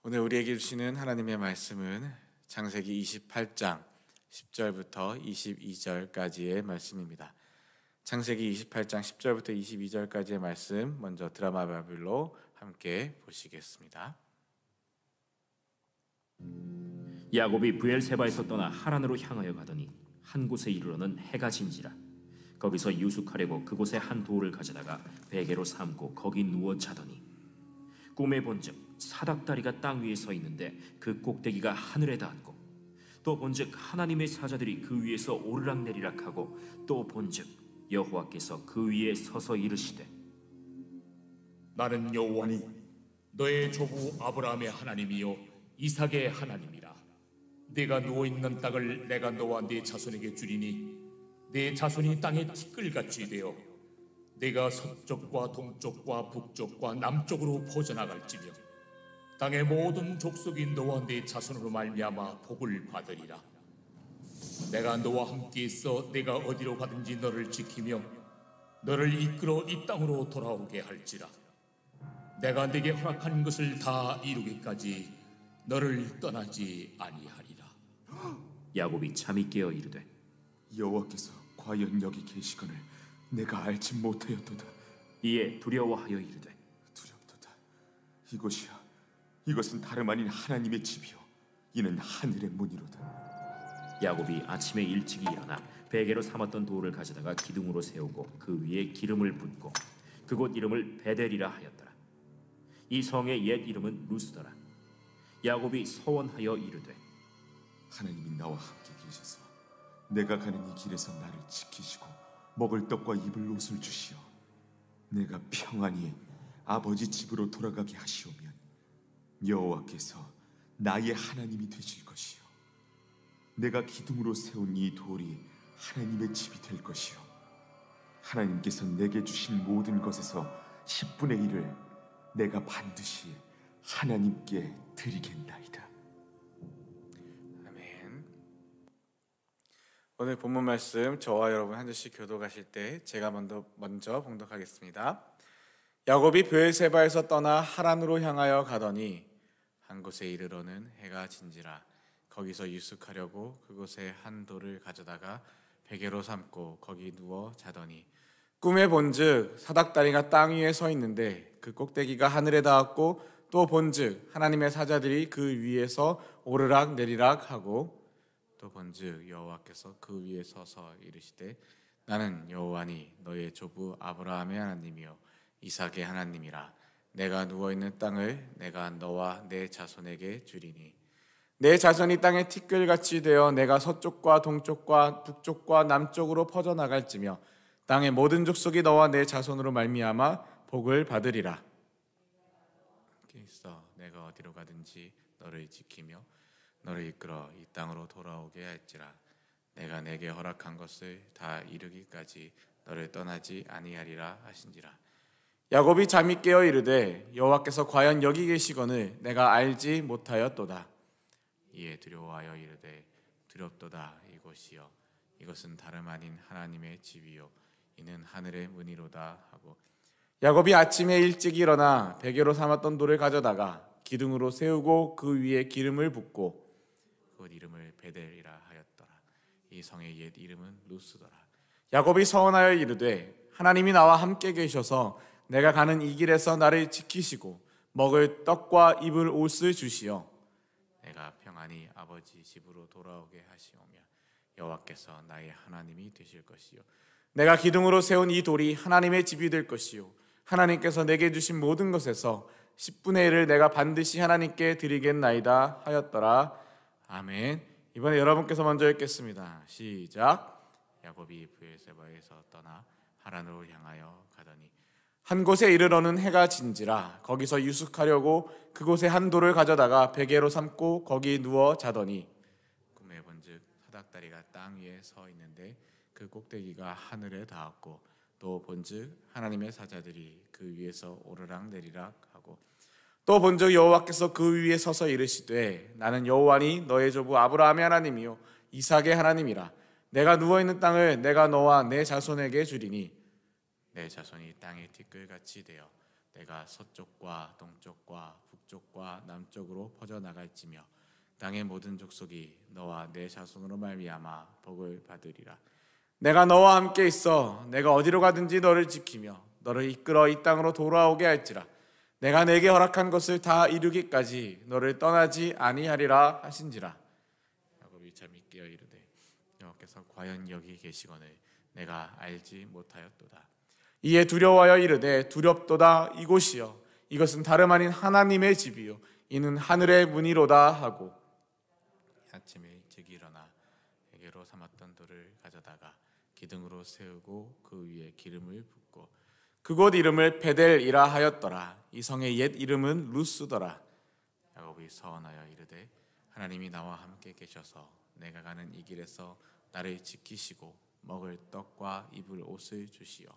오늘 우리에게 주시는 하나님의 말씀은 창세기 28장 10절부터 22절까지의 말씀입니다. 창세기 28장 10절부터 22절까지의 말씀 먼저 드라마 바이블로 함께 보시겠습니다. 야곱이 브엘세바에서 떠나 하란으로 향하여 가더니 한 곳에 이르러는 해가 진지라. 거기서 유숙하려고 그곳에 한 돌을 가져다가 베개로 삼고 거기 누워 자더니 꿈에 본즉 사닥다리가 땅 위에 서 있는데 그 꼭대기가 하늘에 닿았고 또 본즉 하나님의 사자들이 그 위에서 오르락내리락하고 또 본즉 여호와께서 그 위에 서서 이르시되 나는 여호와니 너의 조부 아브라함의 하나님이요 이삭의 하나님이라. 네가 누워있는 땅을 내가 너와 네 자손에게 주리니 네 자손이 땅에 티끌같이 되어 네가 서쪽과 동쪽과 북쪽과 남쪽으로 퍼져나갈지며 땅의 모든 족속이 너와 네 자손으로 말미암아 복을 받으리라. 내가 너와 함께 있어 네가 어디로 가든지 너를 지키며 너를 이끌어 이 땅으로 돌아오게 할지라. 내가 네게 허락한 것을 다 이루기까지 너를 떠나지 아니하리라. 야곱이 잠이 깨어 이르되 여호와께서 과연 여기 계시거늘 내가 알지 못하였도다. 이에 두려워하여 이르되 두렵도다. 이것은 다름 아닌 하나님의 집이요 이는 하늘의 문이로다. 야곱이 아침에 일찍이 일어나 베개로 삼았던 돌을 가져다가 기둥으로 세우고 그 위에 기름을 붓고 그곳 이름을 베델이라 하였더라. 이 성의 옛 이름은 루스더라. 야곱이 서원하여 이르되 하나님이 나와 함께 계셔서 내가 가는 이 길에서 나를 지키시고 먹을 떡과 입을 옷을 주시어 내가 평안히 아버지 집으로 돌아가게 하시오면 여호와께서 나의 하나님이 되실 것이요 내가 기둥으로 세운 이 돌이 하나님의 집이 될 것이요 하나님께서 내게 주신 모든 것에서 10분의 1을 내가 반드시 하나님께 드리겠나이다. 아멘. 오늘 본문 말씀 저와 여러분 한 절씩 교독하실 때 제가 먼저 봉독하겠습니다. 야곱이 브엘세바에서 떠나 하란으로 향하여 가더니 한 곳에 이르러는 해가 진지라. 거기서 유숙하려고 그곳에 한 돌을 가져다가 베개로 삼고 거기 누워 자더니 꿈에 본즉 사닥다리가 땅 위에 서 있는데 그 꼭대기가 하늘에 닿았고 또 본즉 하나님의 사자들이 그 위에서 오르락 내리락 하고 또 본즉 여호와께서 그 위에 서서 이르시되 나는 여호와니 너의 조부 아브라함의 하나님이요 이삭의 하나님이라. 내가 누워있는 땅을 내가 너와 내 자손에게 주리니 내 자손이 땅에 티끌같이 되어 내가 서쪽과 동쪽과 북쪽과 남쪽으로 퍼져나갈지며 땅의 모든 족속이 너와 내 자손으로 말미암아 복을 받으리라. 있어 내가 어디로 가든지 너를 지키며 너를 이끌어 이 땅으로 돌아오게 할지라. 내가 내게 허락한 것을 다 이루기까지 너를 떠나지 아니하리라 하신지라. 야곱이 잠이 깨어 이르되 여호와께서 과연 여기 계시거늘 내가 알지 못하였도다. 이에 두려워하여 이르되 두렵도다. 이곳이여 이것은 다름 아닌 하나님의 집이요 이는 하늘의 문이로다 하고 야곱이 아침에 일찍 일어나 베개로 삼았던 돌을 가져다가 기둥으로 세우고 그 위에 기름을 붓고 그 이름을 베델이라 하였더라. 이 성의 옛 이름은 루스더라. 야곱이 서원하여 이르되 하나님이 나와 함께 계셔서 내가 가는 이 길에서 나를 지키시고 먹을 떡과 입을 옷을 주시어 내가 평안히 아버지 집으로 돌아오게 하시오며 여호와께서 나의 하나님이 되실 것이요 내가 기둥으로 세운 이 돌이 하나님의 집이 될 것이요 하나님께서 내게 주신 모든 것에서 10분의 1을 내가 반드시 하나님께 드리겠나이다 하였더라. 아멘. 이번에 여러분께서 먼저 읽겠습니다. 시작. 야곱이 브엘세바에서 떠나 하란으로 향하여 가더니 한 곳에 이르러는 해가 진지라. 거기서 유숙하려고 그곳에 한 돌을 가져다가 베개로 삼고 거기 누워 자더니 꿈에 본즉 사닥다리가 땅 위에 서 있는데 그 꼭대기가 하늘에 닿았고 또 본즉 하나님의 사자들이 그 위에서 오르락 내리락 하고 또 본즉 여호와께서 그 위에 서서 이르시되 나는 여호와니 너의 조부 아브라함의 하나님이요 이삭의 하나님이라. 내가 누워있는 땅을 내가 너와 내 자손에게 주리니 내 자손이 땅의 티끌같이 되어 내가 서쪽과 동쪽과 북쪽 북쪽과 남쪽으로 퍼져나갈지며 땅의 모든 족속이 너와 내 자손으로 말미암아 복을 받으리라. 내가 너와 함께 있어 내가 어디로 가든지 너를 지키며 너를 이끌어 이 땅으로 돌아오게 할지라. 내가 내게 허락한 것을 다 이루기까지 너를 떠나지 아니하리라 하신지라. 야곱이 잠이 깨어 이르되 여호와께서 과연 여기 계시거늘 내가 알지 못하였도다. 이에 두려워하여 이르되 두렵도다. 이곳이여 이것은 다름 아닌 하나님의 집이요 이는 하늘의 문이로다 하고 아침에 일찍 일어나 회개로 삼았던 돌을 가져다가 기둥으로 세우고 그 위에 기름을 붓고 그곳 이름을 베델이라 하였더라. 이 성의 옛 이름은 루스더라. 야곱이 서원하여 이르되 하나님이 나와 함께 계셔서 내가 가는 이 길에서 나를 지키시고 먹을 떡과 입을 옷을 주시어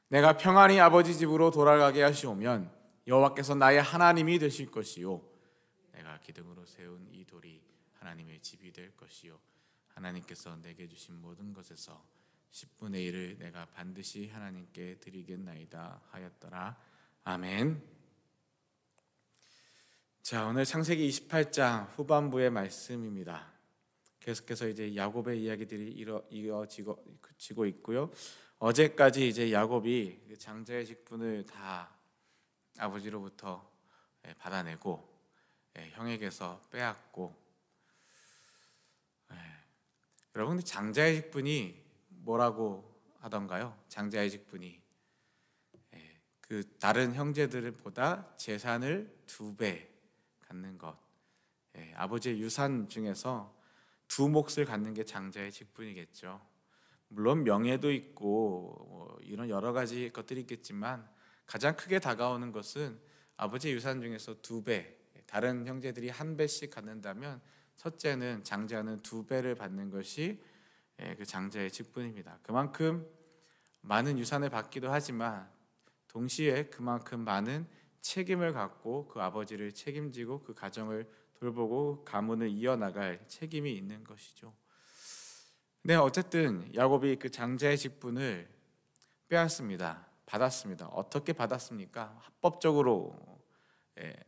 내가 평안히 아버지 집으로 돌아가게 하시오면 여호와께서 나의 하나님이 되실 것이요 내가 기둥으로 세운 이 돌이 하나님의 집이 될 것이요 하나님께서 내게 주신 모든 것에서 10분의 1을 내가 반드시 하나님께 드리겠나이다 하였더라. 아멘. 자, 오늘 창세기 28장 후반부의 말씀입니다. 계속해서 이제 야곱의 이야기들이 이어지고 있고요. 어제까지 이제 야곱이 장자의 직분을 다 아버지로부터 받아내고 형에게서 빼앗고, 여러분 장자의 직분이 뭐라고 하던가요? 장자의 직분이 그 다른 형제들보다 재산을 2배 갖는 것. 아버지의 유산 중에서 2 몫을 갖는 게 장자의 직분이겠죠. 물론 명예도 있고 이런 여러 가지 것들이 있겠지만 가장 크게 다가오는 것은 아버지의 유산 중에서 2배, 다른 형제들이 1배씩 갖는다면 첫째는 장자는 2배를 받는 것이 그 장자의 직분입니다. 그만큼 많은 유산을 받기도 하지만 동시에 그만큼 많은 책임을 갖고 그 아버지를 책임지고 그 가정을 돌보고 가문을 이어나갈 책임이 있는 것이죠. 네, 어쨌든 야곱이 그 장자의 직분을 빼앗습니다. 받았습니다. 어떻게 받았습니까? 합법적으로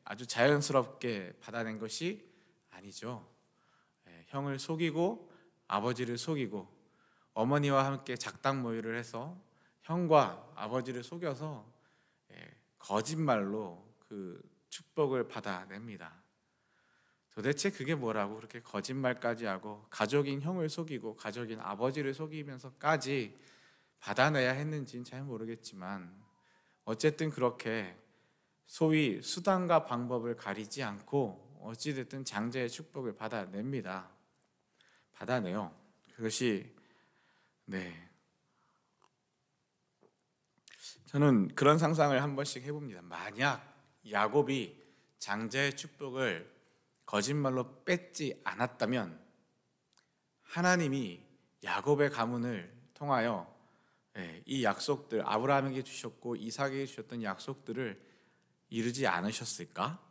아주 자연스럽게 받아낸 것이 아니죠. 형을 속이고 아버지를 속이고 어머니와 함께 작당 모의를 해서 형과 아버지를 속여서 거짓말로 그 축복을 받아냅니다. 도대체 그게 뭐라고 그렇게 거짓말까지 하고 가족인 형을 속이고 가족인 아버지를 속이면서까지 받아내야 했는지는 잘 모르겠지만 어쨌든 그렇게 소위 수단과 방법을 가리지 않고 어찌됐든 장자의 축복을 받아냅니다. 받아내요. 그것이 저는 그런 상상을 한 번씩 해봅니다. 만약 야곱이 장자의 축복을 거짓말로 뺏지 않았다면 하나님이 야곱의 가문을 통하여 이 약속들, 아브라함에게 주셨고 이삭에게 주셨던 약속들을 이루지 않으셨을까?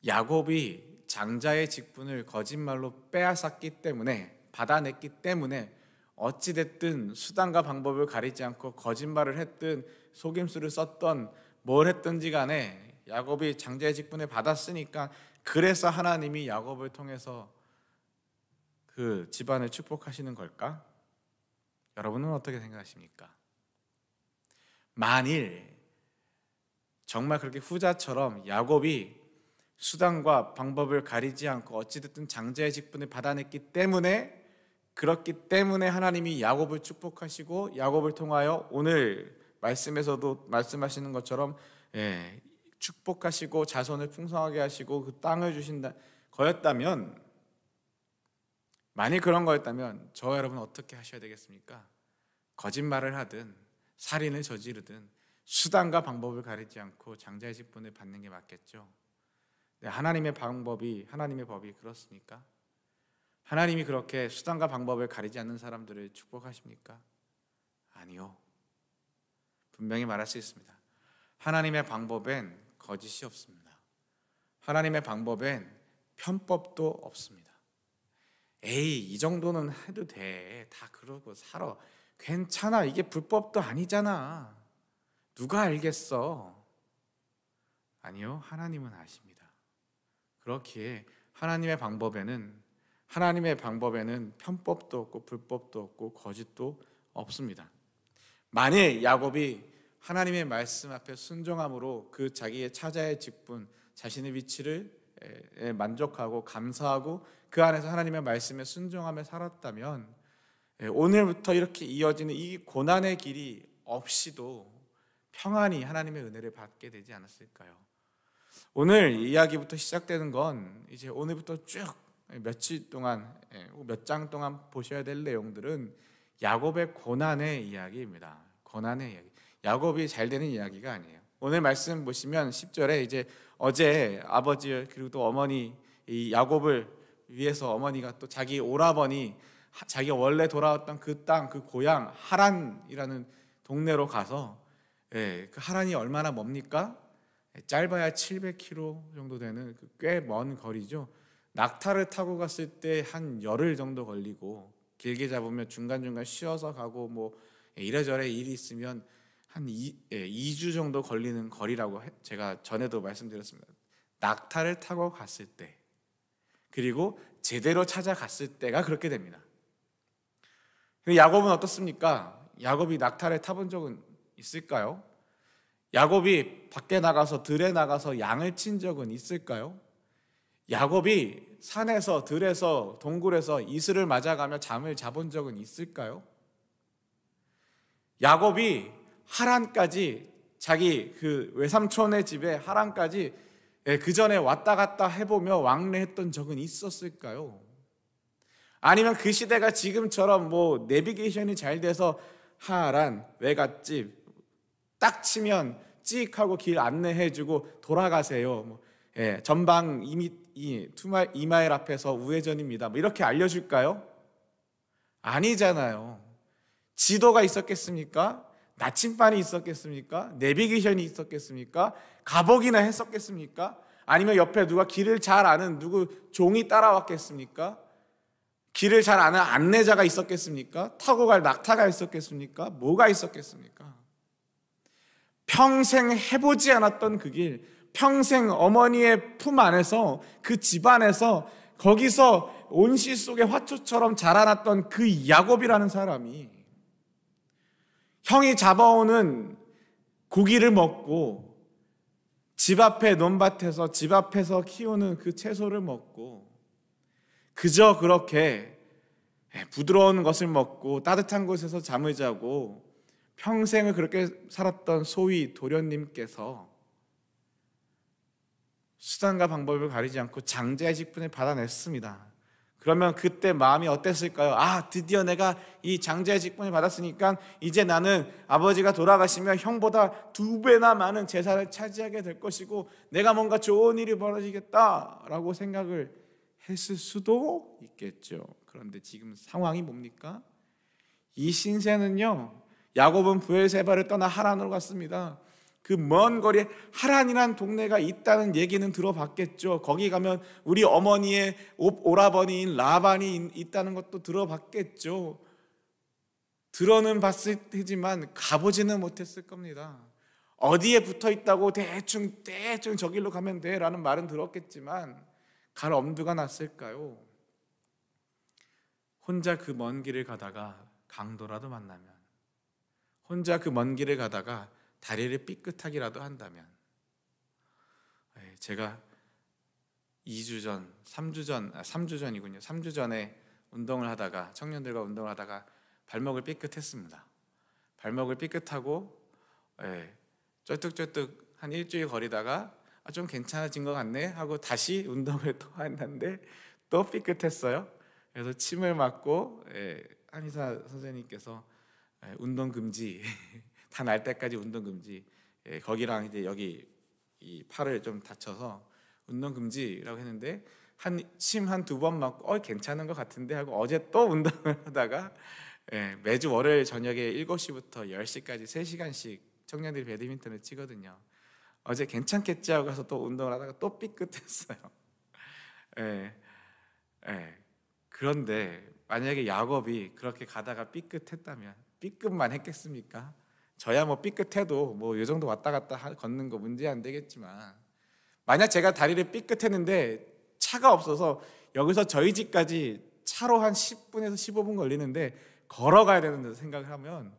야곱이 장자의 직분을 거짓말로 빼앗았기 때문에, 받아냈기 때문에 어찌됐든 수단과 방법을 가리지 않고 거짓말을 했든 속임수를 썼던 뭘 했든지 간에 야곱이 장자의 직분을 받았으니까 그래서 하나님이 야곱을 통해서 그 집안을 축복하시는 걸까? 여러분은 어떻게 생각하십니까? 만일 정말 그렇게 후자처럼 야곱이 수단과 방법을 가리지 않고 어찌됐든 장자의 직분을 받아냈기 때문에, 그렇기 때문에 하나님이 야곱을 축복하시고 야곱을 통하여 오늘 말씀에서도 말씀하시는 것처럼 축복하시고 자손을 풍성하게 하시고 그 땅을 주신다 거였다면, 만일 그런 거였다면 저 여러분 어떻게 하셔야 되겠습니까? 거짓말을 하든 살인을 저지르든 수단과 방법을 가리지 않고 장자의 직분을 받는 게 맞겠죠. 하나님의 법이 그렇습니까? 하나님이 그렇게 수단과 방법을 가리지 않는 사람들을 축복하십니까? 아니요. 분명히 말할 수 있습니다. 하나님의 방법엔 거짓이 없습니다. 하나님의 방법엔 편법도 없습니다. 에이, 이 정도는 해도 돼. 다 그러고 살아. 괜찮아. 이게 불법도 아니잖아. 누가 알겠어? 아니요, 하나님은 아십니다. 그렇기에 하나님의 방법에는 편법도 없고 불법도 없고 거짓도 없습니다. 만일 야곱이 하나님의 말씀 앞에 순종함으로 그 자기의 차자의 직분, 자신의 위치를 만족하고 감사하고 그 안에서 하나님의 말씀에 순종하며 살았다면 오늘부터 이렇게 이어지는 이 고난의 길이 없이도 평안히 하나님의 은혜를 받게 되지 않았을까요? 오늘 이야기부터 시작되는 건 이제 오늘부터 쭉 며칠 동안, 몇 장 동안 보셔야 될 내용들은 야곱의 고난의 이야기입니다. 고난의 이야기. 야곱이 잘 되는 이야기가 아니에요. 오늘 말씀 보시면 10절에 이제 어제 아버지 그리고 또 어머니 이 야곱을 위해서 어머니가 또 자기 오라버니 자기가 원래 돌아왔던 그 땅, 그 고향 하란이라는 동네로 가서 그 하란이 얼마나 멉니까? 짧아야 700km 정도 되는 꽤 먼 거리죠. 낙타를 타고 갔을 때 한 열흘 정도 걸리고 길게 잡으면 중간중간 쉬어서 가고 뭐 이래저래 일이 있으면 한 2주 정도 걸리는 거리라고 제가 전에도 말씀드렸습니다. 낙타를 타고 갔을 때 그리고 제대로 찾아갔을 때가 그렇게 됩니다. 야곱은 어떻습니까? 야곱이 낙타를 타본 적은 있을까요? 야곱이 밖에 나가서 들에 나가서 양을 친 적은 있을까요? 야곱이 산에서 들에서 동굴에서 이슬을 맞아가며 잠을 자본 적은 있을까요? 야곱이 하란까지 자기 그 외삼촌의 집에 하란까지 그 전에 왔다 갔다 해보며 왕래했던 적은 있었을까요? 아니면 그 시대가 지금처럼 뭐 내비게이션이 잘 돼서 하란 외갓집 딱 치면 찍 하고 길 안내해주고 돌아가세요. 전방 2마일 앞에서 우회전입니다. 뭐 이렇게 알려줄까요? 아니잖아요. 지도가 있었겠습니까? 나침반이 있었겠습니까? 내비게이션이 있었겠습니까? 가보기나 했었겠습니까? 아니면 옆에 누가 길을 잘 아는 누구 종이 따라왔겠습니까? 길을 잘 아는 안내자가 있었겠습니까? 타고 갈 낙타가 있었겠습니까? 뭐가 있었겠습니까? 평생 해보지 않았던 그 길, 평생 어머니의 품 안에서 그 집안에서 거기서 온실 속의 화초처럼 자라났던 그 야곱이라는 사람이 형이 잡아오는 고기를 먹고 집 앞에 논밭에서 집 앞에서 키우는 그 채소를 먹고 그저 그렇게 부드러운 것을 먹고 따뜻한 곳에서 잠을 자고 평생을 그렇게 살았던 소위 도련님께서 수단과 방법을 가리지 않고 장자의 직분을 받아냈습니다. 그러면 그때 마음이 어땠을까요? 아, 드디어 내가 이 장자의 직분을 받았으니까 이제 나는 아버지가 돌아가시면 형보다 2배나 많은 재산을 차지하게 될 것이고 내가 뭔가 좋은 일이 벌어지겠다라고 생각을 했을 수도 있겠죠. 그런데 지금 상황이 뭡니까? 이 신세는요, 야곱은 브엘세바를 떠나 하란으로 갔습니다. 그 먼 거리에 하란이란 동네가 있다는 얘기는 들어봤겠죠. 거기 가면 우리 어머니의 오라버니인 라반이 있다는 것도 들어봤겠죠. 들어는 봤을 테지만 가보지는 못했을 겁니다. 어디에 붙어 있다고 대충 저 길로 가면 돼 라는 말은 들었겠지만 갈 엄두가 났을까요? 혼자 그 먼 길을 가다가 강도라도 만나면, 혼자 그 먼 길을 가다가 다리를 삐끗하기라도 한다면, 제가 3주 전이군요. 3주 전에 운동을 하다가, 청년들과 운동을 하다가 발목을 삐끗했습니다. 발목을 삐끗하고 쩔뚝쩔뚝 한 일주일 거리다가 좀 괜찮아진 것 같네 하고 다시 운동을 또 했는데 또 삐끗했어요. 그래서 침을 맞고 한의사 선생님께서 운동 금지, 다 날 때까지 운동 금지, 거기랑 이제 여기 이 팔을 좀 다쳐서 운동 금지라고 했는데 침 한 2번 맞고 괜찮은 것 같은데 하고 어제 또 운동을 하다가 매주 월요일 저녁에 7시부터 10시까지 3시간씩 청년들이 배드민턴을 치거든요. 어제 괜찮겠지 하고 가서 또 운동을 하다가 또 삐끗했어요. 그런데 만약에 야곱이 그렇게 가다가 삐끗했다면, 삐끗만 했겠습니까? 저야 뭐 삐끗해도 뭐 이 정도 왔다 갔다 걷는 거 문제 안 되겠지만 만약 제가 다리를 삐끗했는데 차가 없어서 여기서 저희 집까지 차로 한 10분에서 15분 걸리는데 걸어가야 되는 생각을 하면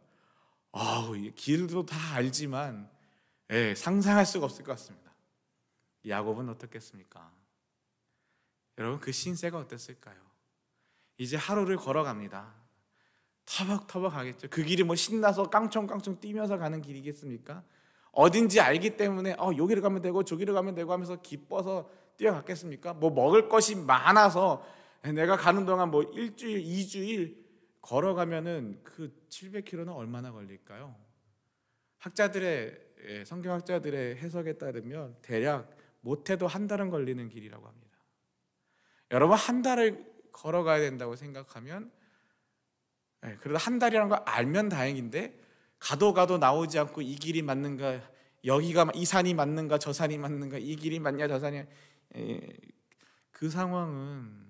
이 길도 다 알지만 상상할 수가 없을 것 같습니다. 야곱은 어떻겠습니까? 여러분, 그 신세가 어땠을까요? 이제 하루를 걸어갑니다. 터벅터벅 가겠죠. 그 길이 뭐 신나서 깡총깡총 뛰면서 가는 길이겠습니까? 어딘지 알기 때문에 여기를 가면 되고 저기를 가면 되고 하면서 기뻐서 뛰어갔겠습니까? 뭐 먹을 것이 많아서 내가 가는 동안 뭐 일주일, 2주일 걸어가면은 그 700km는 얼마나 걸릴까요? 성경학자들의 해석에 따르면 대략 못해도 한 달은 걸리는 길이라고 합니다. 여러분, 한 달을 걸어가야 된다고 생각하면 그래도 한 달이라는 걸 알면 다행인데 가도 나오지 않고 이 길이 맞는가, 여기가 이 산이 맞는가, 저 산이 맞는가, 이 길이 맞냐, 저 산이 그 상황은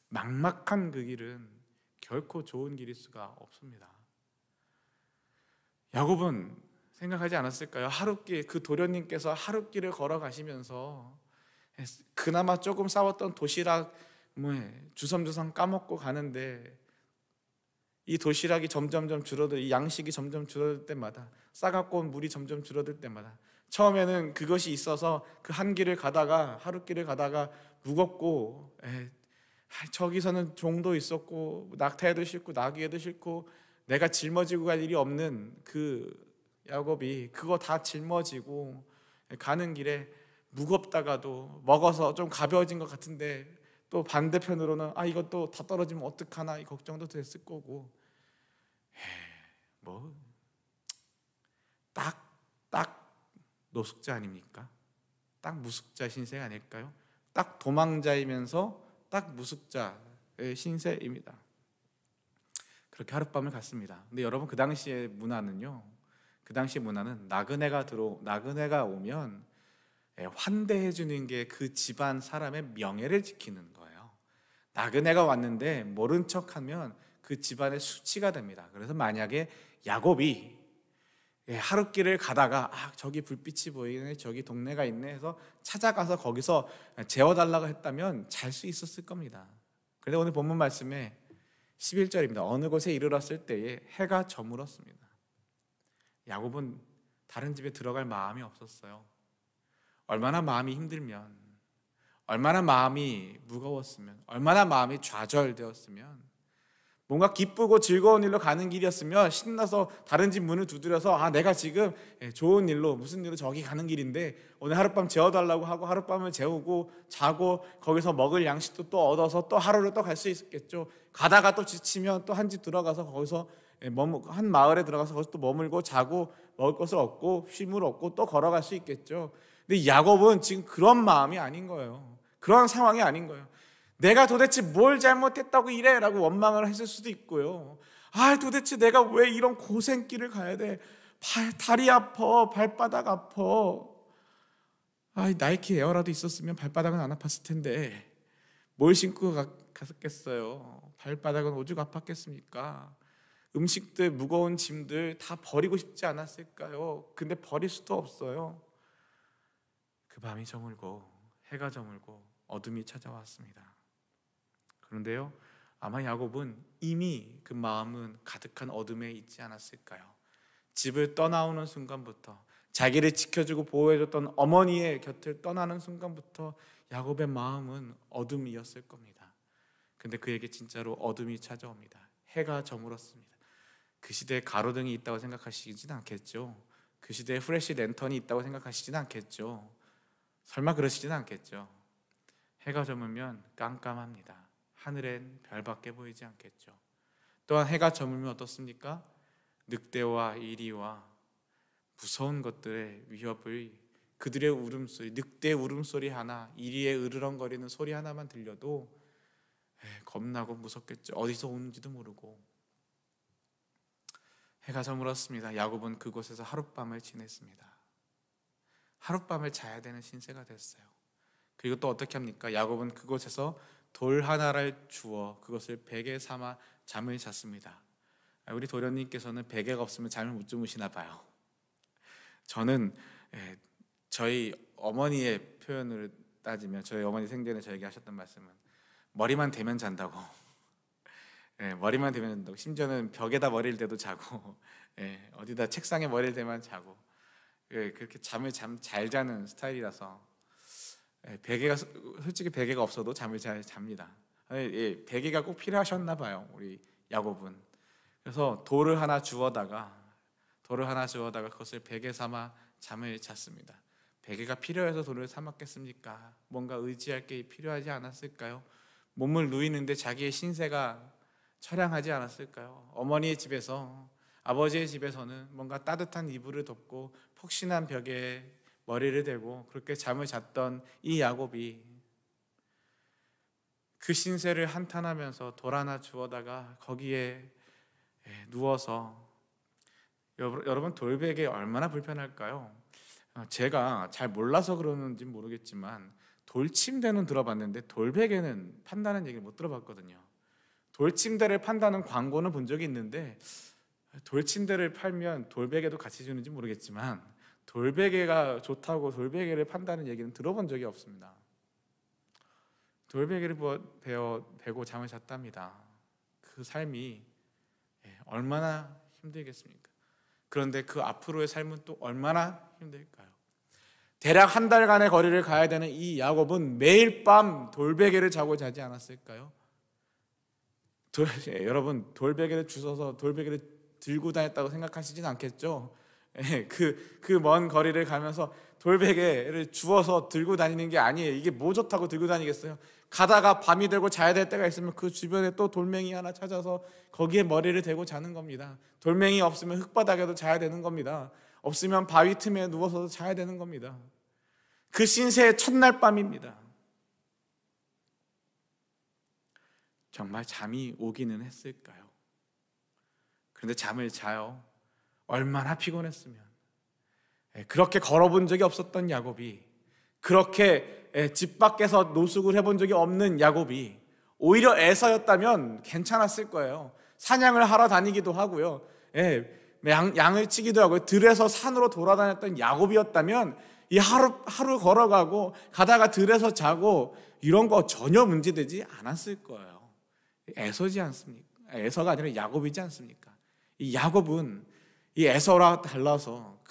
막막한 그 길은 결코 좋은 길일 수가 없습니다. 야곱은 생각하지 않았을까요? 하룻길, 그 도련님께서 하룻길을 걸어가시면서 그나마 조금 싸웠던 도시락 주섬주섬 까먹고 가는데 이 도시락이 점점점 이 양식이 점점 줄어들 때마다, 싸갖고 온 물이 점점 줄어들 때마다 처음에는 그것이 있어서 그 한 길을 가다가, 하룻길을 가다가 무겁고 저기서는 종도 있었고 낙타에도 싣고 나귀에도 싣고 내가 짊어지고 갈 일이 없는 그 야곱이 그거 다 짊어지고 가는 길에 무겁다가도 먹어서 좀 가벼워진 것 같은데 또 반대편으로는 이것도 다 떨어지면 어떡하나 이 걱정도 됐을 거고 딱 노숙자 아닙니까? 딱 무숙자 신세 아닐까요? 딱 도망자이면서 딱 무숙자의 신세입니다. 그렇게 하룻밤을 갔습니다. 근데 여러분, 그 당시의 문화는 나그네가 오면 환대해 주는 게 그 집안 사람의 명예를 지키는 거예요. 나그네가 왔는데 모른 척하면 그 집안의 수치가 됩니다. 그래서 만약에 야곱이 하룻길을 가다가 저기 불빛이 보이네, 저기 동네가 있네 해서 찾아가서 거기서 재워달라고 했다면 잘 수 있었을 겁니다. 그런데 오늘 본문 말씀에 11절입니다. 어느 곳에 이르렀을 때에 해가 저물었습니다. 야곱은 다른 집에 들어갈 마음이 없었어요. 얼마나 마음이 힘들면, 얼마나 마음이 무거웠으면, 얼마나 마음이 좌절되었으면, 뭔가 기쁘고 즐거운 일로 가는 길이었으면 신나서 다른 집 문을 두드려서 내가 지금 좋은 일로, 무슨 일로 저기 가는 길인데 오늘 하룻밤 재워달라고 하고 하룻밤을 재우고 자고 거기서 먹을 양식도 또 얻어서 또 하루를 또 갈 수 있었겠죠. 가다가 또 지치면 또 한 집 들어가서 거기서 한 마을에 들어가서 거기서 또 머물고 자고 먹을 것을 얻고 쉼을 얻고 또 걸어갈 수 있겠죠. 근데 야곱은 지금 그런 마음이 아닌 거예요. 그런 상황이 아닌 거예요. 내가 도대체 뭘 잘못했다고 이래? 라고 원망을 했을 수도 있고요. 도대체 내가 왜 이런 고생길을 가야 돼? 다리 아파, 발바닥 아파. 나이키 에어라도 있었으면 발바닥은 안 아팠을 텐데 뭘 신고 갔겠어요? 발바닥은 오죽 아팠겠습니까? 음식들, 무거운 짐들 다 버리고 싶지 않았을까요? 근데 버릴 수도 없어요. 그 밤이 저물고 해가 저물고 어둠이 찾아왔습니다. 그런데요, 아마 야곱은 이미 그 마음은 가득한 어둠에 있지 않았을까요? 집을 떠나오는 순간부터, 자기를 지켜주고 보호해줬던 어머니의 곁을 떠나는 순간부터 야곱의 마음은 어둠이었을 겁니다. 근데 그에게 진짜로 어둠이 찾아옵니다. 해가 저물었습니다. 그 시대에 가로등이 있다고 생각하시진 않겠죠? 그 시대에 프레시 랜턴이 있다고 생각하시진 않겠죠? 설마 그러시진 않겠죠? 해가 저물면 깜깜합니다. 하늘엔 별밖에 보이지 않겠죠. 또한 해가 저물면 어떻습니까? 늑대와 이리와 무서운 것들의 위협을, 그들의 울음소리, 늑대의 울음소리 하나, 이리의 으르렁거리는 소리 하나만 들려도 겁나고 무섭겠죠. 어디서 오는지도 모르고. 해가 저물었습니다. 야곱은 그곳에서 하룻밤을 지냈습니다. 하룻밤을 자야 되는 신세가 됐어요. 그리고 또 어떻게 합니까? 야곱은 그곳에서 돌 하나를 주워 그것을 베개 삼아 잠을 잤습니다. 우리 도련님께서는 베개가 없으면 잠을 못 주무시나 봐요. 저는 저희 어머니의 표현을 따지면 저희 어머니 생전에 저에게 하셨던 말씀은 머리만 대면 잔다고. 예, 머리만 대면 잔다고. 심지어는 벽에다 머리를 대도 자고, 예, 어디다 책상에 머리를 대면 자고, 예, 그렇게 잠을 잘 자는 스타일이라서, 예, 베개가 솔직히 베개가 없어도 잠을 잘 잡니다. 예, 베개가 꼭 필요하셨나 봐요, 우리 야곱은. 그래서 돌을 하나 주워다가 그것을 베개 삼아 잠을 잤습니다. 베개가 필요해서 돌을 삼았겠습니까? 뭔가 의지할 게 필요하지 않았을까요? 몸을 누이는데 자기의 신세가 처량하지 않았을까요? 어머니의 집에서, 아버지의 집에서는 뭔가 따뜻한 이불을 덮고 폭신한 벽에 머리를 대고 그렇게 잠을 잤던 이 야곱이 그 신세를 한탄하면서 돌 하나 주워다가 거기에 누워서, 여러분 돌베개 얼마나 불편할까요? 제가 잘 몰라서 그러는지 모르겠지만 돌침대는 들어봤는데 돌베개는 판다는 얘기를 못 들어봤거든요. 돌침대를 판다는 광고는 본 적이 있는데 돌침대를 팔면 돌베개도 같이 주는지 모르겠지만 돌베개가 좋다고 돌베개를 판다는 얘기는 들어본 적이 없습니다. 돌베개를 베고 잠을 잤답니다. 그 삶이 얼마나 힘들겠습니까? 그런데 그 앞으로의 삶은 또 얼마나 힘들까요? 대략 한 달간의 거리를 가야 되는 이 야곱은 매일 밤 돌베개를 자고 자지 않았을까요? 여러분 돌베개를 주워서 돌베개를 들고 다녔다고 생각하시진 않겠죠? 그 먼 거리를 가면서 돌베개를 주워서 들고 다니는 게 아니에요. 이게 뭐 좋다고 들고 다니겠어요? 가다가 밤이 되고 자야 될 때가 있으면 그 주변에 또 돌멩이 하나 찾아서 거기에 머리를 대고 자는 겁니다. 돌멩이 없으면 흙바닥에도 자야 되는 겁니다. 없으면 바위 틈에 누워서도 자야 되는 겁니다. 그 신세의 첫날 밤입니다. 정말 잠이 오기는 했을까요? 그런데 잠을 자요. 얼마나 피곤했으면. 그렇게 걸어본 적이 없었던 야곱이, 그렇게 집 밖에서 노숙을 해본 적이 없는 야곱이 오히려 에서였다면 괜찮았을 거예요. 사냥을 하러 다니기도 하고요, 양을 치기도 하고요. 들에서 산으로 돌아다녔던 야곱이었다면 이 하루 걸어가고 가다가 들에서 자고 이런 거 전혀 문제되지 않았을 거예요. 에서지 않습니까? 에서가 아니라 야곱이지 않습니까? 이 야곱은 이 에서와 달라서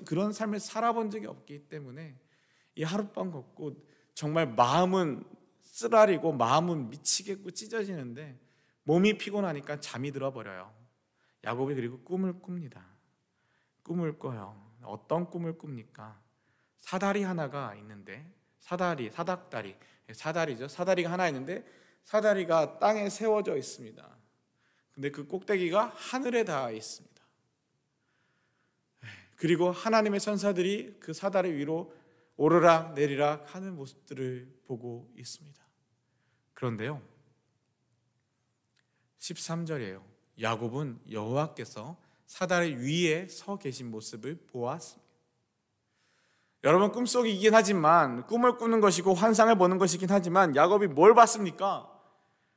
그런 삶을 살아본 적이 없기 때문에 이 하룻밤 걷고 정말 마음은 쓰라리고 마음은 미치겠고 찢어지는데 몸이 피곤하니까 잠이 들어버려요. 야곱이 그리고 꿈을 꿉니다. 꿈을 꿔요. 어떤 꿈을 꿉니까? 사다리 하나가 있는데, 사다리죠. 사다리가 하나 있는데 사다리가 땅에 세워져 있습니다. 근데 그 꼭대기가 하늘에 닿아 있습니다. 그리고 하나님의 천사들이 그 사다리 위로 오르락 내리락 하는 모습들을 보고 있습니다. 그런데요, 13절이에요. 야곱은 여호와께서 사다리 위에 서 계신 모습을 보았습니다. 여러분, 꿈속이긴 하지만, 꿈을 꾸는 것이고 환상을 보는 것이긴 하지만 야곱이 뭘 봤습니까?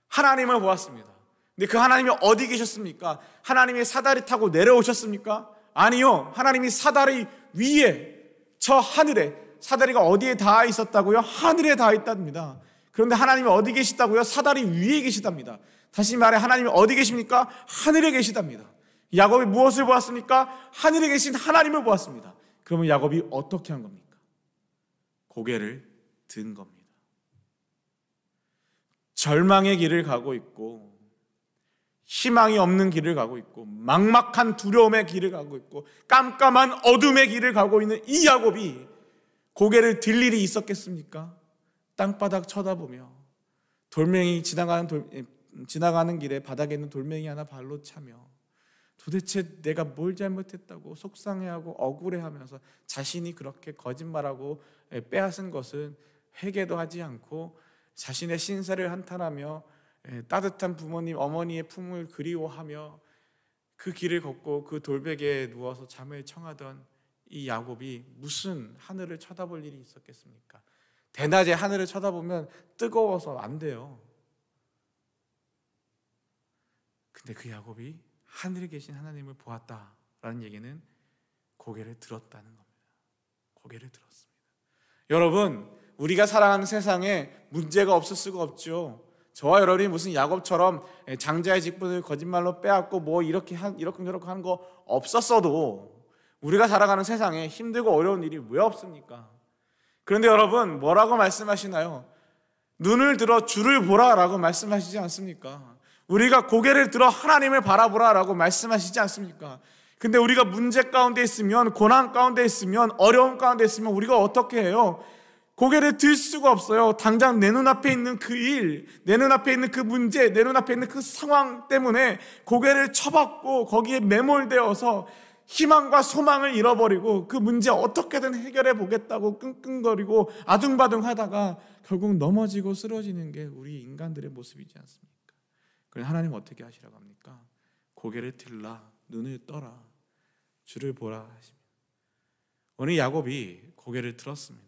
하나님을 보았습니다. 근데 그 하나님이 어디 계셨습니까? 하나님이 사다리 타고 내려오셨습니까? 아니요. 하나님이 사다리 위에, 저 하늘에, 사다리가 어디에 닿아 있었다고요? 하늘에 닿아 있답니다. 그런데 하나님이 어디 계시다고요? 사다리 위에 계시답니다. 다시 말해, 하나님이 어디 계십니까? 하늘에 계시답니다. 야곱이 무엇을 보았습니까? 하늘에 계신 하나님을 보았습니다. 그러면 야곱이 어떻게 한 겁니까? 고개를 든 겁니다. 절망의 길을 가고 있고, 희망이 없는 길을 가고 있고, 막막한 두려움의 길을 가고 있고, 깜깜한 어둠의 길을 가고 있는 이 야곱이 고개를 들 일이 있었겠습니까? 땅바닥 쳐다보며 돌멩이 지나가는 길에 바닥에 있는 돌멩이 하나 발로 차며 도대체 내가 뭘 잘못했다고 속상해하고 억울해하면서 자신이 그렇게 거짓말하고 빼앗은 것은 회개도 하지 않고 자신의 신세를 한탄하며 따뜻한 부모님, 어머니의 품을 그리워하며 그 길을 걷고 그 돌베개에 누워서 잠을 청하던 이 야곱이 무슨 하늘을 쳐다볼 일이 있었겠습니까? 대낮에 하늘을 쳐다보면 뜨거워서 안 돼요. 근데 그 야곱이 하늘에 계신 하나님을 보았다라는 얘기는 고개를 들었다는 겁니다. 고개를 들었습니다. 여러분, 우리가 살아가는 세상에 문제가 없을 수가 없죠. 저와 여러분이 무슨 야곱처럼 장자의 직분을 거짓말로 빼앗고 뭐 이렇게 저렇게 하는 거 없었어도 우리가 살아가는 세상에 힘들고 어려운 일이 왜 없습니까? 그런데 여러분, 뭐라고 말씀하시나요? 눈을 들어 주를 보라라고 말씀하시지 않습니까? 우리가 고개를 들어 하나님을 바라보라라고 말씀하시지 않습니까? 근데 우리가 문제 가운데 있으면, 고난 가운데 있으면, 어려움 가운데 있으면 우리가 어떻게 해요? 고개를 들 수가 없어요. 당장 내 눈앞에 있는 그 일, 내 눈앞에 있는 그 문제, 내 눈앞에 있는 그 상황 때문에 고개를 쳐박고 거기에 매몰되어서 희망과 소망을 잃어버리고 그 문제 어떻게든 해결해 보겠다고 끙끙거리고 아둥바둥 하다가 결국 넘어지고 쓰러지는 게 우리 인간들의 모습이지 않습니까? 그럼 하나님 어떻게 하시라고 합니까? 고개를 들라, 눈을 떠라, 주를 보라 하십니다. 오늘 야곱이 고개를 들었습니다.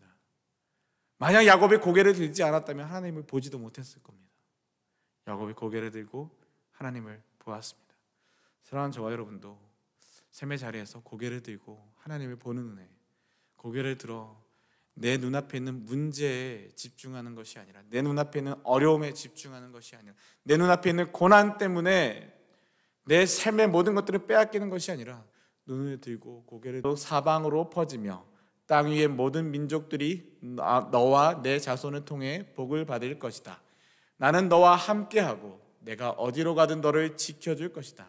만약 야곱이 고개를 들지 않았다면 하나님을 보지도 못했을 겁니다. 야곱이 고개를 들고 하나님을 보았습니다. 사랑하는 저와 여러분도 삶의 자리에서 고개를 들고 하나님을 보는 은혜, 고개를 들어 내 눈앞에 있는 문제에 집중하는 것이 아니라, 내 눈앞에 있는 어려움에 집중하는 것이 아니라, 내 눈앞에 있는 고난 때문에 내 삶의 모든 것들을 빼앗기는 것이 아니라 눈을 들고 고개를 들어 사방으로 퍼지며 땅 위의 모든 민족들이 너와 내 자손을 통해 복을 받을 것이다. 나는 너와 함께하고 내가 어디로 가든 너를 지켜줄 것이다.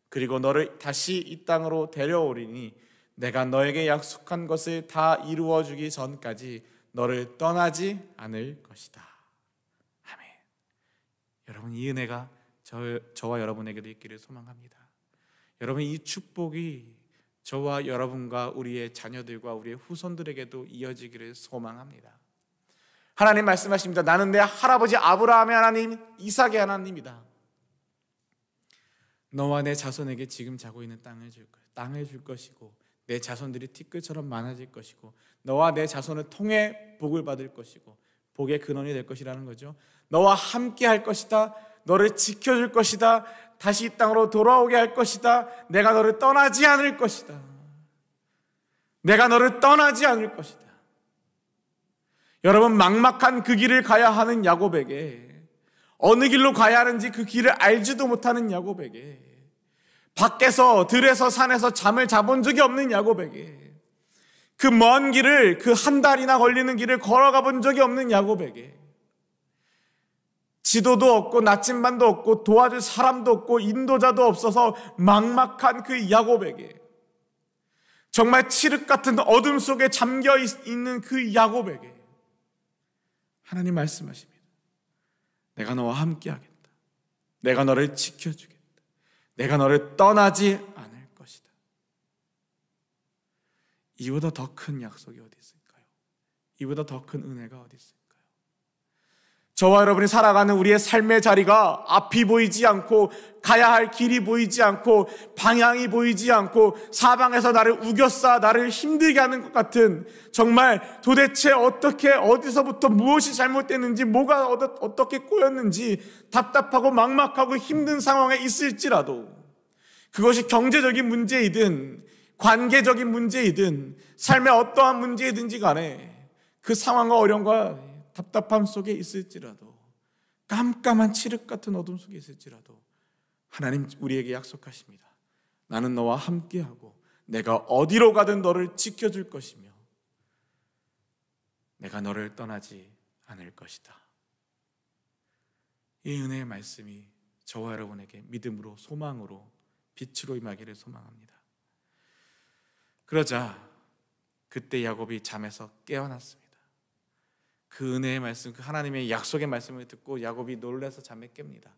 그리고 너를 다시 이 땅으로 데려오리니 내가 너에게 약속한 것을 다 이루어주기 전까지 너를 떠나지 않을 것이다. 아멘. 여러분, 이 은혜가 저와 여러분에게도 있기를 소망합니다. 여러분, 이 축복이 저와 여러분과 우리의 자녀들과 우리의 후손들에게도 이어지기를 소망합니다. 하나님 말씀하십니다. 나는 내 할아버지 아브라함의 하나님, 이삭의 하나님이다. 너와 내 자손에게 지금 자고 있는 땅을 줄 것이고 내 자손들이 티끌처럼 많아질 것이고 너와 내 자손을 통해 복을 받을 것이고 복의 근원이 될 것이라는 거죠. 너와 함께 할 것이다. 너를 지켜줄 것이다. 다시 이 땅으로 돌아오게 할 것이다. 내가 너를 떠나지 않을 것이다. 내가 너를 떠나지 않을 것이다. 여러분, 막막한 그 길을 가야 하는 야곱에게, 어느 길로 가야 하는지 그 길을 알지도 못하는 야곱에게, 밖에서 들에서 산에서 잠을 자본 적이 없는 야곱에게, 그 먼 길을, 그 한 달이나 걸리는 길을 걸어가 본 적이 없는 야곱에게, 지도도 없고 나침반도 없고 도와줄 사람도 없고 인도자도 없어서 막막한 그 야곱에게, 정말 칠흑 같은 어둠 속에 잠겨 있는 그 야곱에게 하나님 말씀하십니다. 내가 너와 함께 하겠다. 내가 너를 지켜주겠다. 내가 너를 떠나지 않을 것이다. 이보다 더 큰 약속이 어디 있을까요? 이보다 더 큰 은혜가 어디 있을까요? 저와 여러분이 살아가는 우리의 삶의 자리가 앞이 보이지 않고 가야 할 길이 보이지 않고 방향이 보이지 않고 사방에서 나를 우겨싸 나를 힘들게 하는 것 같은, 정말 도대체 어떻게 어디서부터 무엇이 잘못됐는지 뭐가 어떻게 꼬였는지 답답하고 막막하고 힘든 상황에 있을지라도, 그것이 경제적인 문제이든 관계적인 문제이든 삶의 어떠한 문제이든지 간에 그 상황과 어려움과 답답함 속에 있을지라도, 깜깜한 칠흑 같은 어둠 속에 있을지라도 하나님 우리에게 약속하십니다. 나는 너와 함께하고 내가 어디로 가든 너를 지켜줄 것이며 내가 너를 떠나지 않을 것이다. 이 은혜의 말씀이 저와 여러분에게 믿음으로, 소망으로, 빛으로 임하기를 소망합니다. 그러자 그때 야곱이 잠에서 깨어났습니다. 그 은혜의 말씀, 그 하나님의 약속의 말씀을 듣고 야곱이 놀라서 잠에 깹니다.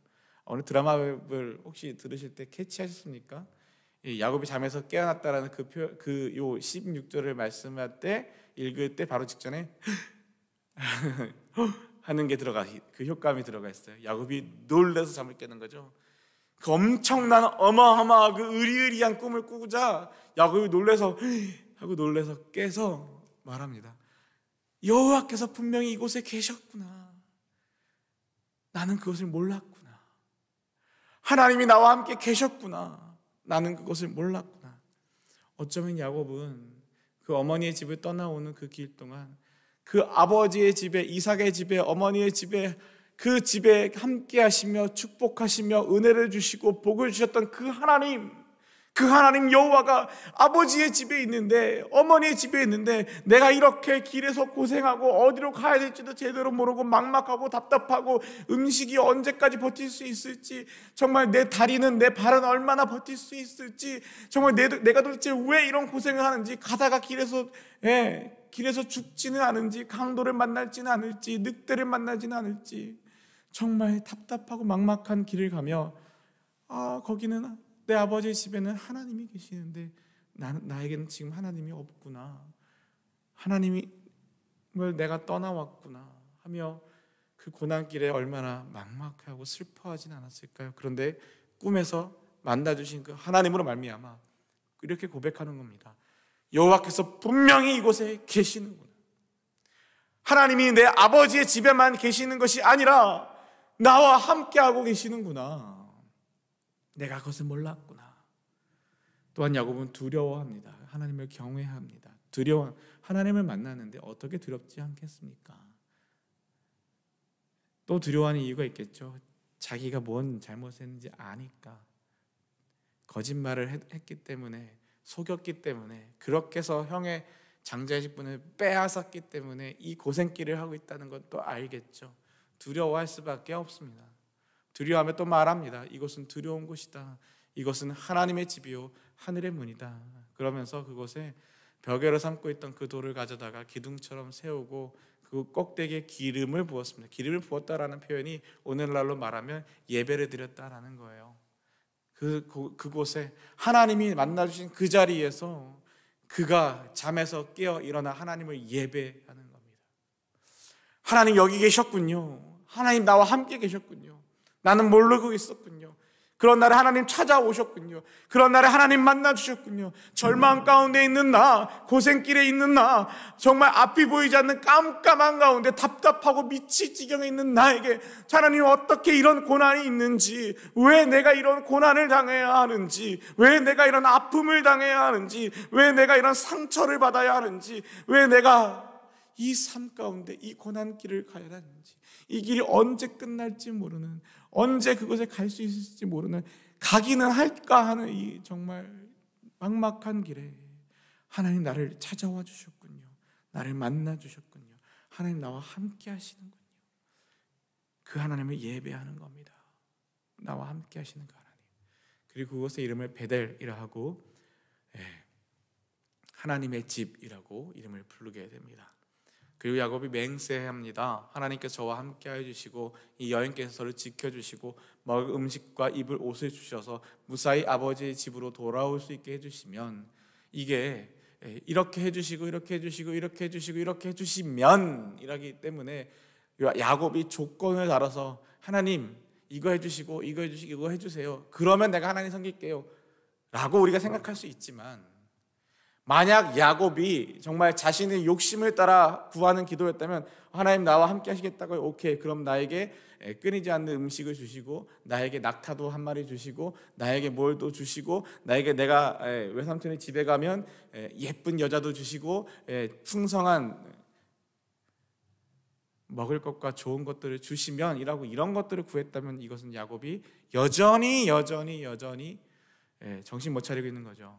오늘 드라마를 혹시 들으실 때 캐치하셨습니까? 야곱이 잠에서 깨어났다라는 요 16절을 말씀할 때, 읽을 때 바로 직전에 하는 게 그 효과음이 들어가 있어요. 야곱이 놀라서 잠을 깨는 거죠. 그 엄청난 어마어마한 그 의리의리한 꿈을 꾸자 야곱이 놀라서 깨서 말합니다. 여호와께서 분명히 이곳에 계셨구나. 나는 그것을 몰랐구나. 하나님이 나와 함께 계셨구나. 나는 그것을 몰랐구나. 어쩌면 야곱은 그 어머니의 집을 떠나오는 그 길 동안 그 아버지의 집에, 이삭의 집에, 어머니의 집에, 그 집에 함께 하시며 축복하시며 은혜를 주시고 복을 주셨던 그 하나님 여호와가 아버지의 집에 있는데, 어머니의 집에 있는데, 내가 이렇게 길에서 고생하고 어디로 가야 될지도 제대로 모르고 막막하고 답답하고 음식이 언제까지 버틸 수 있을지, 정말 내 다리는, 내 발은 얼마나 버틸 수 있을지, 정말 내가 도대체 왜 이런 고생을 하는지, 가다가 길에서 죽지는 않은지, 강도를 만날지는 않을지, 늑대를 만나지는 않을지, 정말 답답하고 막막한 길을 가며, 거기는 내 아버지의 집에는 하나님이 계시는데 나에게는 지금 하나님이 없구나, 하나님을 내가 떠나왔구나 하며 그 고난길에 얼마나 막막하고 슬퍼하진 않았을까요? 그런데 꿈에서 만나주신 그 하나님으로 말미암아 이렇게 고백하는 겁니다. 여호와께서 분명히 이곳에 계시는구나. 하나님이 내 아버지의 집에만 계시는 것이 아니라 나와 함께하고 계시는구나. 내가 그것을 몰랐구나. 또한 야곱은 두려워합니다. 하나님을 경외합니다. 하나님을 만나는데 어떻게 두렵지 않겠습니까? 또 두려워하는 이유가 있겠죠. 자기가 뭔 잘못했는지 아니까, 거짓말을 했기 때문에, 속였기 때문에, 그렇게 해서 형의 장자식분을 빼앗았기 때문에 이 고생길을 하고 있다는 것도 알겠죠. 두려워할 수밖에 없습니다. 두려워하며 또 말합니다. 이곳은 두려운 곳이다. 이것은 하나님의 집이요 하늘의 문이다. 그러면서 그곳에 벽에로 삼고 있던 그 돌을 가져다가 기둥처럼 세우고 그 꼭대기에 기름을 부었습니다. 기름을 부었다라는 표현이 오늘날로 말하면 예배를 드렸다라는 거예요. 그곳에 하나님이 만나주신 그 자리에서 그가 잠에서 깨어 일어나 하나님을 예배하는 겁니다. 하나님 여기 계셨군요. 하나님 나와 함께 계셨군요. 나는 모르고 있었군요. 그런 날에 하나님 찾아오셨군요. 그런 날에 하나님 만나주셨군요. 절망 가운데 있는 나, 고생길에 있는 나, 정말 앞이 보이지 않는 깜깜한 가운데 답답하고 미칠 지경에 있는 나에게 하나님 어떻게 이런 고난이 있는지, 왜 내가 이런 고난을 당해야 하는지, 왜 내가 이런 아픔을 당해야 하는지, 왜 내가 이런 상처를 받아야 하는지, 왜 내가 이 삶 가운데 이 고난길을 가야 하는지, 이 길이 언제 끝날지 모르는, 언제 그곳에 갈 수 있을지 모르는, 가기는 할까 하는 이 정말 막막한 길에 하나님 나를 찾아와 주셨군요. 나를 만나 주셨군요. 하나님 나와 함께 하시는군요. 그 하나님을 예배하는 겁니다. 나와 함께 하시는 그 하나님. 그리고 그곳의 이름을 베델이라 하고 하나님의 집이라고 이름을 부르게 됩니다. 그리고 야곱이 맹세합니다. 하나님께서 저와 함께하여 주시고 이 여인께서 저를 지켜주시고 먹을 음식과 입을 옷을 주셔서 무사히 아버지의 집으로 돌아올 수 있게 해주시면, 이게 이렇게 해주시고 이렇게 해주시고 이렇게 해주시고 이렇게 해주시면 이라기 때문에 야곱이 조건을 달아서 하나님 이거 해주시고 이거 해주시고 이거 해주세요, 그러면 내가 하나님 섬길게요 라고 우리가 생각할 수 있지만, 만약 야곱이 정말 자신의 욕심을 따라 구하는 기도였다면 하나님 나와 함께 하시겠다고요. 오케이, 그럼 나에게 끊이지 않는 음식을 주시고, 나에게 낙타도 한 마리 주시고, 나에게 뭘도 주시고, 나에게 내가 외삼촌의 집에 가면 예쁜 여자도 주시고, 풍성한 먹을 것과 좋은 것들을 주시면 이라고 이런 것들을 구했다면, 이것은 야곱이 여전히 정신 못 차리고 있는 거죠.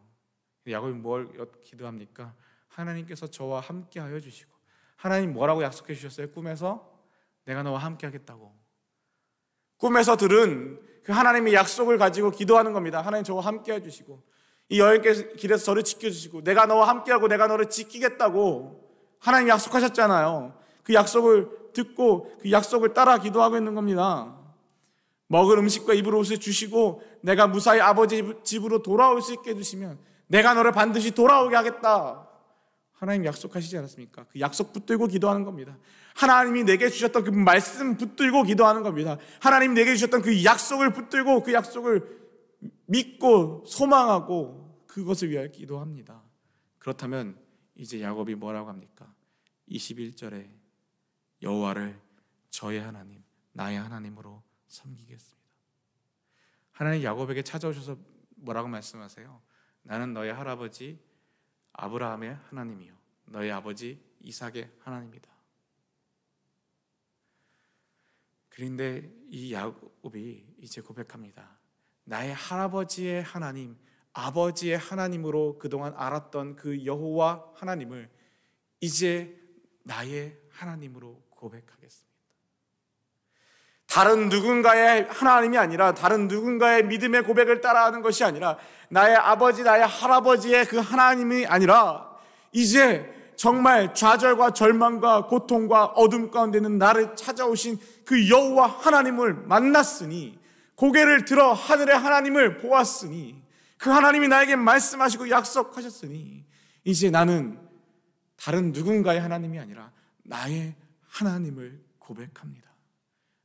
야곱이 뭘 기도합니까? 하나님께서 저와 함께 하여 주시고, 하나님 뭐라고 약속해 주셨어요? 꿈에서 내가 너와 함께 하겠다고. 꿈에서 들은 그 하나님의 약속을 가지고 기도하는 겁니다. 하나님 저와 함께 해 주시고, 이 여인께서 길에서 저를 지켜주시고, 내가 너와 함께하고 내가 너를 지키겠다고 하나님 약속하셨잖아요. 그 약속을 듣고 그 약속을 따라 기도하고 있는 겁니다. 먹을 음식과 입을 옷을 주시고 내가 무사히 아버지 집으로 돌아올 수 있게 해주시면 내가 너를 반드시 돌아오게 하겠다, 하나님 약속하시지 않았습니까? 그 약속 붙들고 기도하는 겁니다. 하나님이 내게 주셨던 그 말씀 붙들고 기도하는 겁니다. 하나님 내게 주셨던 그 약속을 붙들고 그 약속을 믿고 소망하고 그것을 위하여 기도합니다. 그렇다면 이제 야곱이 뭐라고 합니까? 21절에 여호와를 저의 하나님, 나의 하나님으로 섬기겠습니다. 하나님 야곱에게 찾아오셔서 뭐라고 말씀하세요? 나는 너의 할아버지 아브라함의 하나님이요 너의 아버지 이삭의 하나님이다. 그런데 이 야곱이 이제 고백합니다. 나의 할아버지의 하나님, 아버지의 하나님으로 그동안 알았던 그 여호와 하나님을 이제 나의 하나님으로 고백하겠습니다. 다른 누군가의 하나님이 아니라, 다른 누군가의 믿음의 고백을 따라하는 것이 아니라, 나의 아버지, 나의 할아버지의 그 하나님이 아니라 이제 정말 좌절과 절망과 고통과 어둠 가운데는 나를 찾아오신 그 여호와 하나님을 만났으니, 고개를 들어 하늘의 하나님을 보았으니, 그 하나님이 나에게 말씀하시고 약속하셨으니, 이제 나는 다른 누군가의 하나님이 아니라 나의 하나님을 고백합니다.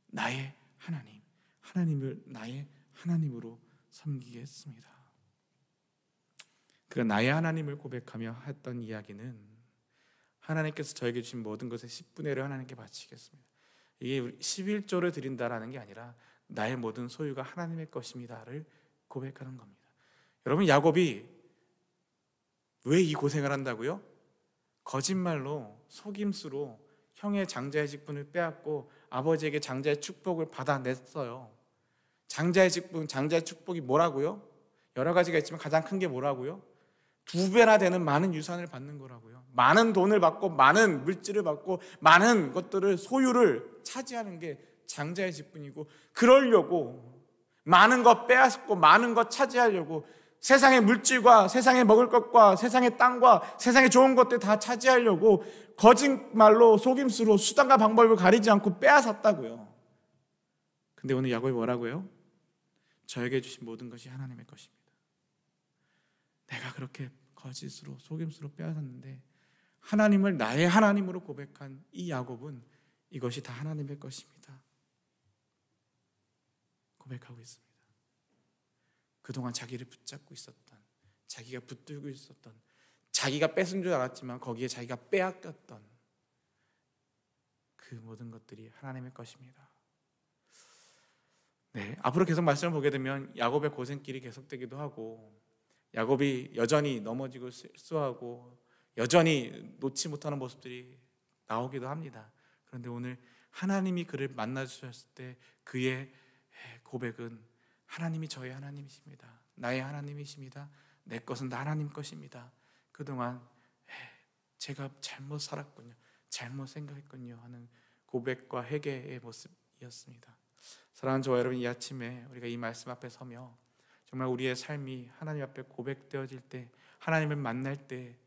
나의 하나님, 하나님을 나의 하나님으로 섬기겠습니다. 그가 나의 하나님을 고백하며 했던 이야기는, 하나님께서 저에게 주신 모든 것의 10분의 1을 하나님께 바치겠습니다. 이게 11조를 드린다라는 게 아니라 나의 모든 소유가 하나님의 것입니다를 고백하는 겁니다. 여러분, 야곱이 왜 이 고생을 한다고요? 거짓말로, 속임수로 형의 장자의 직분을 빼앗고 아버지에게 장자의 축복을 받아냈어요. 장자의 직분, 장자의 축복이 뭐라고요? 여러 가지가 있지만 가장 큰 게 뭐라고요? 2배나 되는 많은 유산을 받는 거라고요. 많은 돈을 받고 많은 물질을 받고 많은 것들을, 소유를 차지하는 게 장자의 직분이고, 그러려고 많은 것 빼앗고 많은 것 차지하려고 세상의 물질과 세상에 먹을 것과 세상의 땅과 세상의 좋은 것들 다 차지하려고 거짓말로, 속임수로 수단과 방법을 가리지 않고 빼앗았다고요. 근데 오늘 야곱이 뭐라고요? 저에게 주신 모든 것이 하나님의 것입니다. 내가 그렇게 거짓으로, 속임수로 빼앗았는데 하나님을 나의 하나님으로 고백한 이 야곱은 이것이 다 하나님의 것입니다 고백하고 있습니다. 그동안 자기를 붙잡고 있었던, 자기가 붙들고 있었던, 자기가 뺏은 줄 알았지만 거기에 자기가 빼앗겼던 그 모든 것들이 하나님의 것입니다. 네, 앞으로 계속 말씀을 보게 되면 야곱의 고생길이 계속되기도 하고, 야곱이 여전히 넘어지고 실수하고 여전히 놓지 못하는 모습들이 나오기도 합니다. 그런데 오늘 하나님이 그를 만나 주셨을 때 그의 고백은, 하나님이 저의 하나님이십니다. 나의 하나님이십니다. 내 것은 다 하나님 것입니다. 그동안 제가 잘못 살았군요, 잘못 생각했군요 하는 고백과 회개의 모습이었습니다. 사랑하는 저와 여러분, 이 아침에 우리가 이 말씀 앞에 서며 정말 우리의 삶이 하나님 앞에 고백되어질 때, 하나님을 만날 때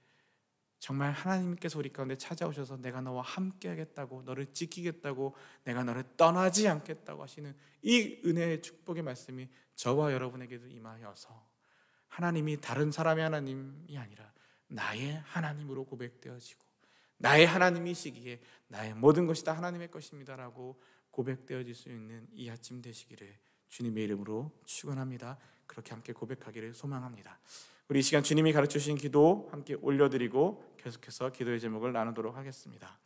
정말 하나님께서 우리 가운데 찾아오셔서 내가 너와 함께 하겠다고, 너를 지키겠다고, 내가 너를 떠나지 않겠다고 하시는 이 은혜의 축복의 말씀이 저와 여러분에게도 임하여서 하나님이 다른 사람의 하나님이 아니라 나의 하나님으로 고백되어지고, 나의 하나님이시기에 나의 모든 것이 다 하나님의 것입니다라고 고백되어질 수 있는 이 아침 되시기를 주님의 이름으로 축원합니다. 그렇게 함께 고백하기를 소망합니다. 우리 이 시간 주님이 가르쳐주신 기도 함께 올려드리고 계속해서 기도의 제목을 나누도록 하겠습니다.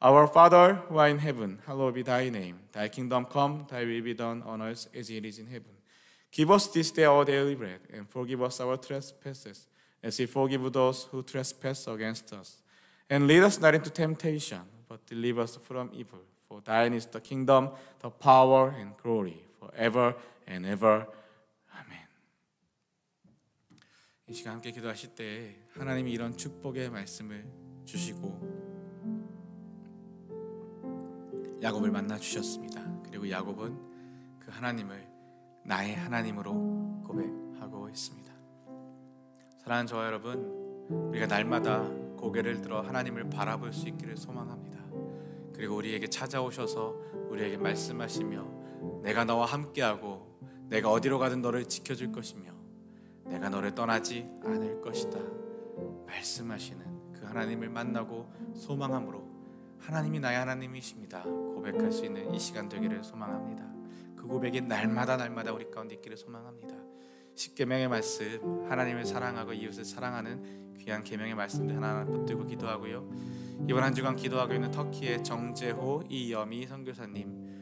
Our Father who art in heaven, hallowed be thy name. Thy kingdom come, thy will be done on earth as it is in heaven. Give us this day our daily bread, and forgive us our trespasses, as we forgive those who trespass against us. And lead us not into temptation, but deliver us from evil. For thine is the kingdom, the power, and glory, forever and ever. 아멘. 이 시간 함께 기도하실 때 하나님이 이런 축복의 말씀을 주시고 야곱을 만나 주셨습니다. 그리고 야곱은 그 하나님을 나의 하나님으로 고백하고 있습니다. 사랑하는 저와 여러분, 우리가 날마다 고개를 들어 하나님을 바라볼 수 있기를 소망합니다. 그리고 우리에게 찾아오셔서 우리에게 말씀하시며 내가 너와 함께하고 내가 어디로 가든 너를 지켜줄 것이며 내가 너를 떠나지 않을 것이다 말씀하시는 그 하나님을 만나고 소망함으로 하나님이 나의 하나님이십니다 고백할 수 있는 이 시간 되기를 소망합니다. 그 고백이 날마다 우리 가운데 있기를 소망합니다. 십계명의 말씀, 하나님을 사랑하고 이웃을 사랑하는 귀한 계명의 말씀들 하나하나 붙들고 기도하고요. 이번 한 주간 기도하고 있는 터키의 정재호 이여미 선교사님,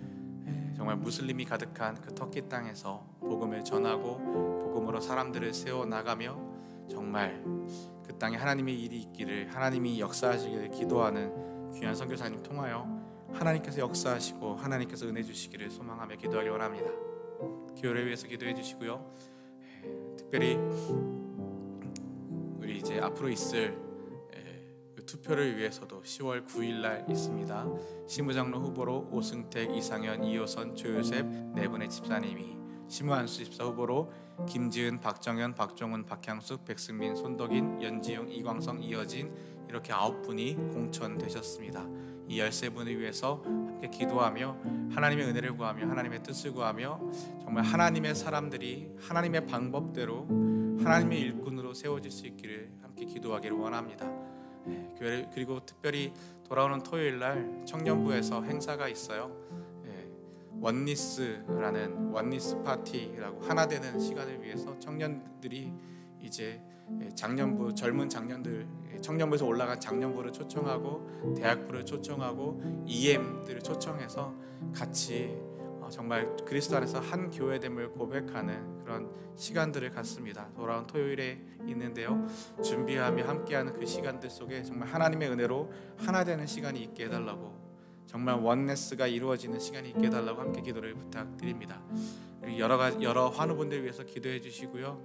정말 무슬림이 가득한 그 터키 땅에서 복음을 전하고 복음으로 사람들을 세워나가며 정말 그 땅에 하나님의 일이 있기를, 하나님이 역사하시기를 기도하는 귀한 선교사님 통하여 하나님께서 역사하시고 하나님께서 은혜 주시기를 소망하며 기도하기 원합니다. 교회를 위해서 기도해 주시고요. 특별히 우리 이제 앞으로 있을 투표를 위해서도 10월 9일 날 있습니다. 시무장로 후보로 오승택, 이상현, 이호선, 조요셉 네 분의 집사님이, 시무안수 집사 후보로 김지은, 박정현, 박종훈, 박향숙, 백승민, 손덕인, 연지용, 이광성, 이어진 이렇게 9분이 공천되셨습니다. 이 13분을 위해서 함께 기도하며 하나님의 은혜를 구하며 하나님의 뜻을 구하며 정말 하나님의 사람들이 하나님의 방법대로 하나님의 일꾼으로 세워질 수 있기를 함께 기도하기를 원합니다. 그리고 특별히 돌아오는 토요일 날 청년부에서 행사가 있어요. 원니스라는 원니스 파티라고 하나 되는 시간을 위해서 청년들이 이제 장년부 젊은 장년들 청년부에서 올라간 장년부를 초청하고 대학부를 초청하고 EM들을 초청해서 같이 정말 그리스도 안에서 한 교회됨을 고백하는 그런 시간들을 갖습니다. 돌아온 토요일에 있는데요. 준비하며 함께하는 그 시간들 속에 정말 하나님의 은혜로 하나 되는 시간이 있게 해달라고, 정말 원네스가 이루어지는 시간이 있게 해달라고 함께 기도를 부탁드립니다. 여러 환우분들 위해서 기도해 주시고요.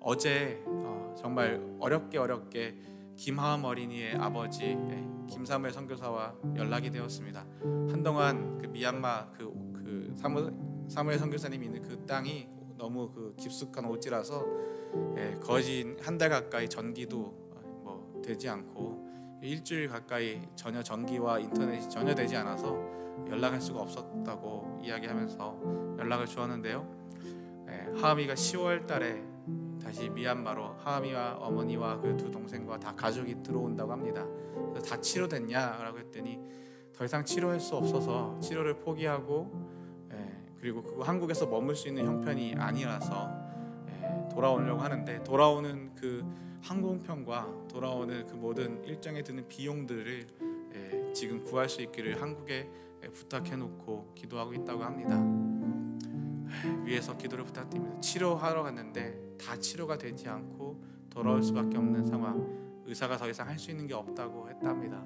어제 정말 어렵게 김하음 어린이의 아버지 김사무엘 선교사와 연락이 되었습니다. 한동안 그 미얀마 사무엘 선교사님이 있는 그 땅이 너무 그 깊숙한 오지라서 거진 한 달 가까이 전기도 되지 않고 일주일 가까이 전혀 전기와 인터넷이 전혀 되지 않아서 연락할 수가 없었다고 이야기하면서 연락을 주었는데요. 하음이가 10월 달에 다시 미얀마로 하음이와 어머니와 그 두 동생과 다 가족이 들어온다고 합니다. 그래서 다 치료됐냐라고 했더니 더 이상 치료할 수 없어서 치료를 포기하고 그리고 그거 한국에서 머물 수 있는 형편이 아니라서 돌아오려고 하는데, 돌아오는 그 항공편과 돌아오는 그 모든 일정에 드는 비용들을 지금 구할 수 있기를 한국에 부탁해놓고 기도하고 있다고 합니다. 위에서 기도를 부탁드립니다. 치료하러 갔는데 다 치료가 되지 않고 돌아올 수밖에 없는 상황, 의사가 더 이상 할 수 있는 게 없다고 했답니다.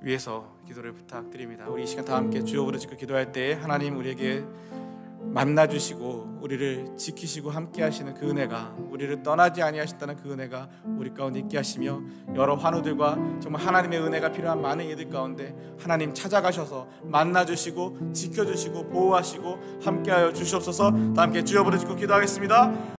위에서 기도를 부탁드립니다. 우리 이 시간 다 함께 주여 부르짖고 기도할 때 하나님 우리에게 만나주시고 우리를 지키시고 함께 하시는 그 은혜가, 우리를 떠나지 아니하셨다는 그 은혜가 우리 가운데 있게 하시며, 여러 환우들과 정말 하나님의 은혜가 필요한 많은 이들 가운데 하나님 찾아가셔서 만나주시고 지켜주시고 보호하시고 함께하여 주시옵소서. 다 함께 주여 부르짖고 기도하겠습니다.